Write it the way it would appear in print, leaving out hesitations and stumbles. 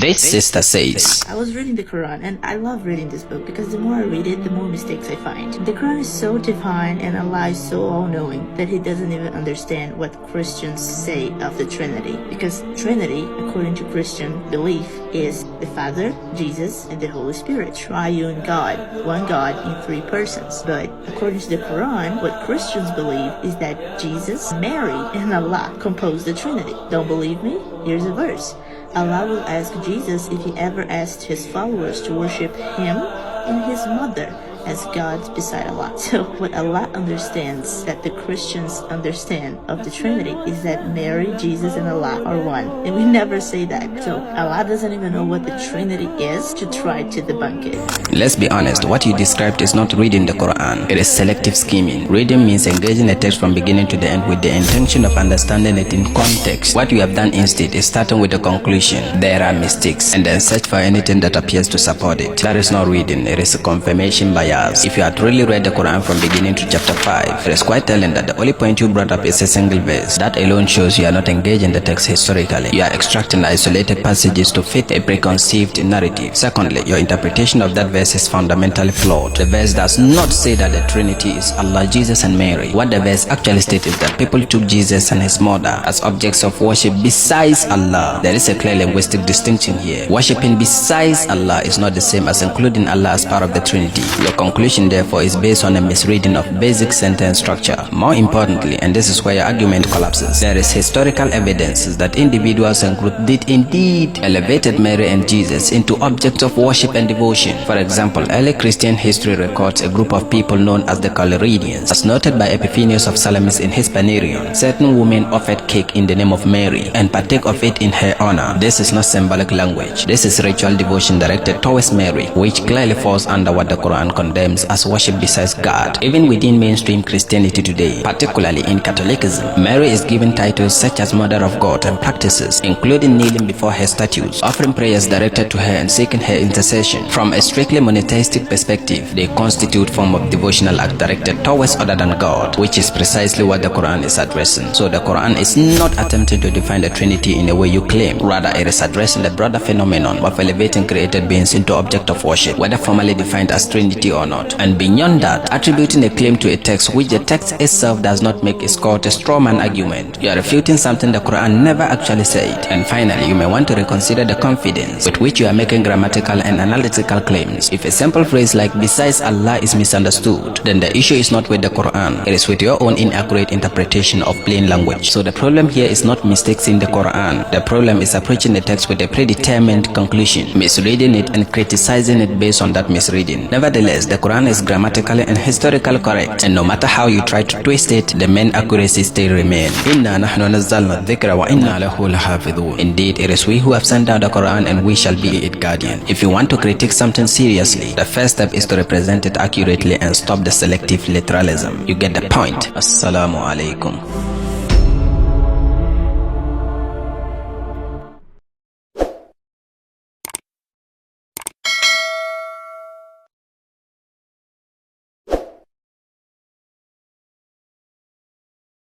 This sister says, I was reading the Qur'an and I love reading this book because the more I read it, the more mistakes I find. The Qur'an is so divine and Allah is so all-knowing that He doesn't even understand what Christians say of the Trinity. Because Trinity, according to Christian belief, is the Father, Jesus, and the Holy Spirit. Triune God, one God in three persons. But according to the Qur'an, what Christians believe is that Jesus, Mary, and Allah composed the Trinity. Don't believe me? Here's a verse. Allah will ask Jesus if he ever asked his followers to worship him and his mother as gods beside Allah. So what Allah understands that the Christians understand of the Trinity is that Mary, Jesus, and Allah are one. And we never say that. So Allah doesn't even know what the Trinity is to try to debunk it. Let's be honest, what you described is not reading the Quran. It is selective skimming. Reading means engaging a text from beginning to the end with the intention of understanding it in context. What you have done instead is starting with the conclusion, there are mistakes, and then search for anything that appears to support it. That is not reading, it is a confirmation bias. If you had really read the Quran from beginning to chapter 5, it is quite telling that the only point you brought up is a single verse. That alone shows you are not engaged in the text historically. You are extracting isolated passages to fit a preconceived narrative. Secondly, your interpretation of that verse is fundamentally flawed. The verse does not say that the Trinity is Allah, Jesus, and Mary. What the verse actually states is that people took Jesus and his mother as objects of worship besides Allah. There is a clear linguistic distinction here. Worshipping besides Allah is not the same as including Allah as part of the Trinity. Your conclusion therefore is based on a misreading of basic sentence structure. More importantly, and this is where your argument collapses, there is historical evidence that individuals and groups did indeed elevated Mary and Jesus into objects of worship and devotion. For example, early Christian history records a group of people known as the Coleridians. As noted by Epiphanius of Salamis in his Panarion, certain women offered cake in the name of Mary and partake of it in her honor. This is not symbolic language. This is ritual devotion directed towards Mary, which clearly falls under what the Quran condemns as worship besides God. Even within mainstream Christianity today, particularly in Catholicism, Mary is given titles such as Mother of God and practices, including kneeling before her statues, offering prayers directed to her and seeking her intercession. From a strictly monotheistic perspective, they constitute form of devotional act directed towards other than God, which is precisely what the Quran is addressing. So the Quran is not attempting to define the Trinity in a way you claim. Rather, it is addressing the broader phenomenon of elevating created beings into object of worship, whether formally defined as Trinity or not. And beyond that, attributing a claim to a text which the text itself does not make is called a straw man argument. You are refuting something the Quran never actually said. And finally, you may want to reconsider the confidence with which you are making grammatical and analytical claims. If a simple phrase like besides Allah is misunderstood, then the issue is not with the Quran, it is with your own inaccurate interpretation of plain language. So the problem here is not mistakes in the Quran. The problem is approaching the text with a predetermined conclusion, misreading it and criticizing it based on that misreading. Nevertheless, the Quran is grammatically and historically correct, and no matter how you try to twist it, the main accuracy still remains. Indeed, it is we who have sent down the Quran and we shall be its guardian. If you want to critique something seriously, the first step is to represent it accurately and stop the selective literalism. You get the point. Assalamu alaikum.